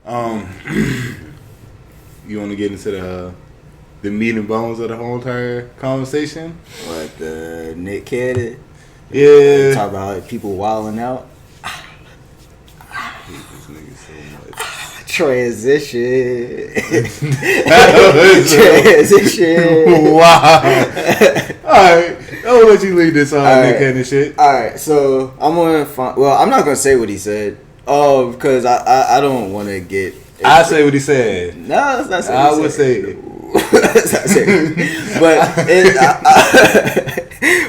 Um, you want to get into the meat and bones of the whole entire conversation? What, the Nick Cannon? Yeah. Talk about like, people wilding out. I hate this nigga so much. Transition. Transition. Wow. Alright. I'll let you lead this Nick Cannon shit. Alright, so I'm gonna find. Well, I'm not gonna say what he said. Oh, because I don't want to get. I say what he said. No, that's not saying. I would say it. That's not saying.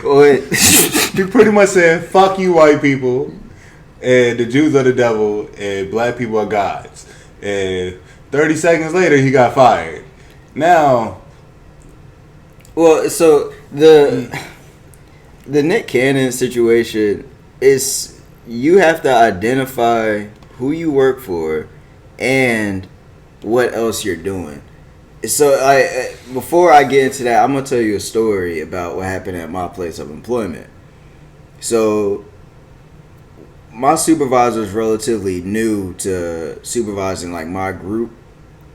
But he pretty much said, "Fuck you, white people, and the Jews are the devil, and black people are gods." And 30 seconds later, he got fired. Now, well, so the Nick Cannon situation is. You have to identify who you work for and what else you're doing. So before I get into that, I'm gonna tell you a story about what happened at my place of employment. So my supervisor is relatively new to supervising like my group.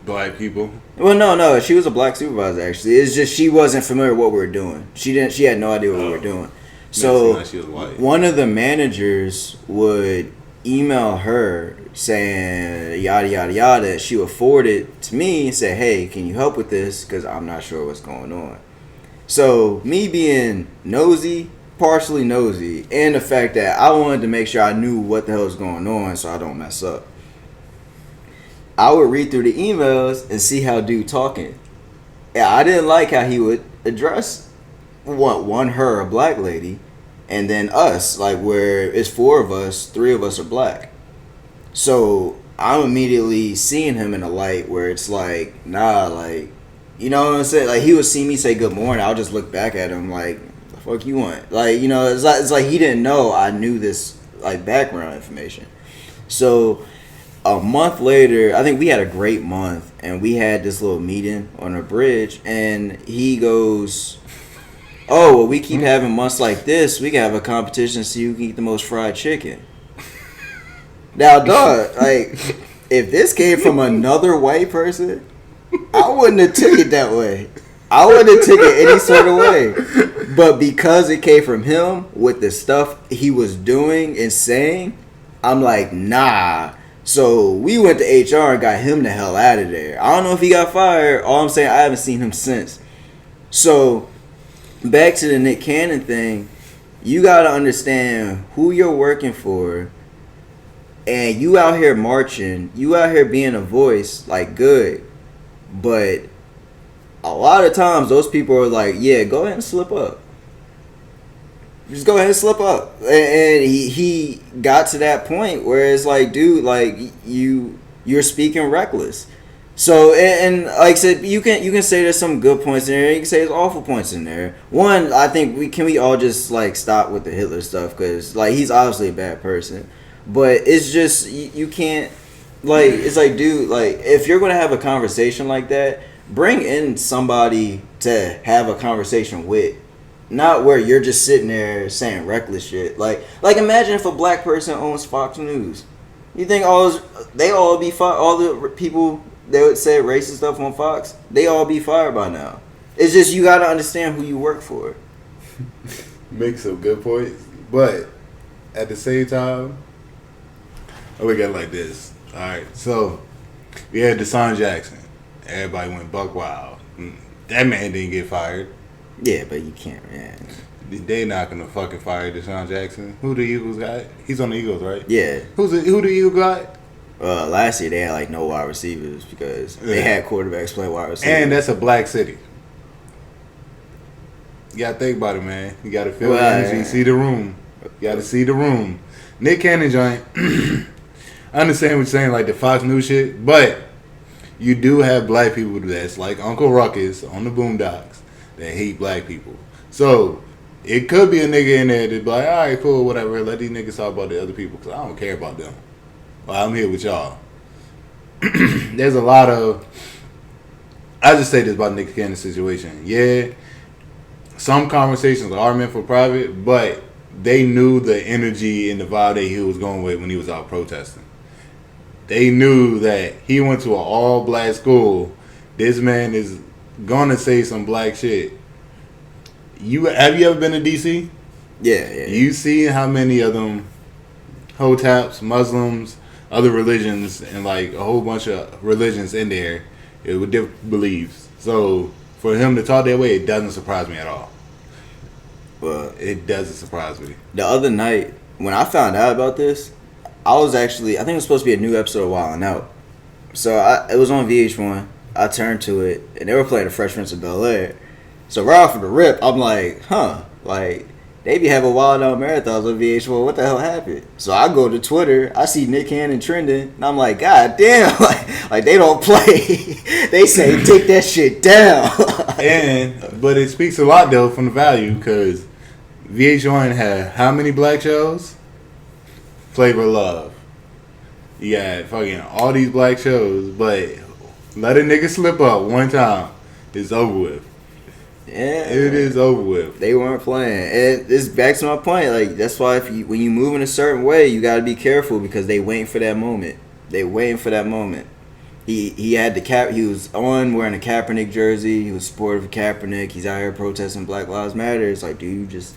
black people. Well, no, she was a black supervisor actually. It's just she wasn't familiar with what we were doing. She had no idea what we were doing. So like she was white. One of the managers would email her saying yada yada yada. She would forward it to me and say, "Hey, can you help with this? Because I'm not sure what's going on." So me being nosy, partially nosy, and the fact that I wanted to make sure I knew what the hell was going on so I don't mess up, I would read through the emails and see how dude talking. Yeah, I didn't like how he would address her, a black lady, and then us, like where it's 4 of us, 3 of us are black. So I'm immediately seeing him in a light where it's like, nah, like, you know what I'm saying? Like he would see me say good morning, I'll just look back at him like, the fuck you want? Like, you know, it's like he didn't know I knew this like background information. So a month later, I think we had a great month, and we had this little meeting on a bridge, and he goes, "Oh, well, we keep having months like this. We can have a competition to see who can eat the most fried chicken." Now, dog, like, if this came from another white person, I wouldn't have took it that way. I wouldn't have took it any sort of way. But because it came from him with the stuff he was doing and saying, I'm like, nah. So we went to HR and got him the hell out of there. I don't know if he got fired. All I'm saying, I haven't seen him since. So back to the Nick Cannon thing, you got to understand who you're working for, and you out here marching, you out here being a voice, like, good, but a lot of times those people are like, yeah, go ahead and slip up. Just go ahead and slip up. And he got to that point where it's like, dude, like, you're speaking reckless. So, and like I said, you can say there's some good points in there. You can say there's awful points in there. One, I think we all just like stop with the Hitler stuff, because like he's obviously a bad person. But it's just you can't, like, it's like, dude, like if you're gonna have a conversation like that, bring in somebody to have a conversation with. Not where you're just sitting there saying reckless shit. Like imagine if a black person owns Fox News. You think they all be fired? All the people that would say racist stuff on Fox, they all be fired by now. It's just you got to understand who you work for. Make some good points, but at the same time, I look at it like this. All right, so we had Deshaun Jackson. Everybody went buck wild. That man didn't get fired. Yeah, but you can't, man. They not gonna fucking fire Deshaun Jackson. Who the Eagles got? He's on the Eagles, right? Yeah. Who the Eagles got? Last year they had like no wide receivers because they had quarterbacks play wide receivers. And that's a black city. You gotta think about it, man. You gotta feel the energy, see the room. You gotta see the room. Nick Cannon joint. I understand what you're saying, like the Fox News shit, but you do have black people that's like Uncle Ruckus on the Boondocks that hate black people. So it could be a nigga in there that be like, all right, cool, whatever. Let these niggas talk about the other people because I don't care about them. Well, I'm here with y'all. There's a lot of. I just say this about Nick Cannon's situation. Yeah, some conversations are meant for private, but they knew the energy and the vibe that he was going with when he was out protesting. they knew that he went to an all black school. This man is gonna say some black shit. Have you ever been to DC? Yeah. You see how many of them Hotaps, Muslims, other religions, and like a whole bunch of religions in there with different beliefs. So for him to talk that way, it doesn't surprise me at all. Well, it doesn't surprise me. The other night when I found out about this, I think it was supposed to be a new episode of Wild 'N Out. So it was on VH1. I turned to it, and they were playing The Fresh Prince of Bel-Air. So right off of the rip, I'm like, like, they be having Wild 'N Out marathons on VH1. What the hell happened? So I go to Twitter, I see Nick Cannon trending, and I'm like, God damn, like they don't play. They say, take that shit down. But it speaks a lot, though, from the value, because VH1 had how many black shows? Flavor of Love. You got fucking all these black shows, but let a nigga slip up one time, it's over with. Yeah, it is over with. They weren't playing, and it's back to my point. Like that's why when you move in a certain way, you got to be careful because they waiting for that moment. They waiting for that moment. He had the cap. He was on wearing a Kaepernick jersey. He was supportive of Kaepernick. He's out here protesting Black Lives Matter. It's like, dude, just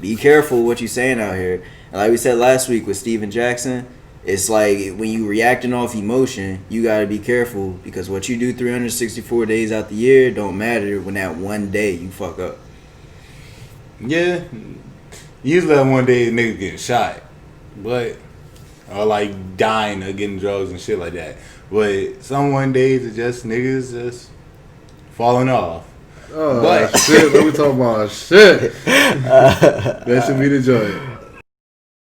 be careful what you saying out here. And like we said last week with Steven Jackson, it's like when you reacting off emotion, you got to be careful because what you do 364 days out the year don't matter when that one day you fuck up. Yeah. Usually that one day niggas getting shot. Or like dying or getting drugs and shit like that. But some one days it's just niggas just falling off. Oh, but shit, we talking about shit. That should be the joint.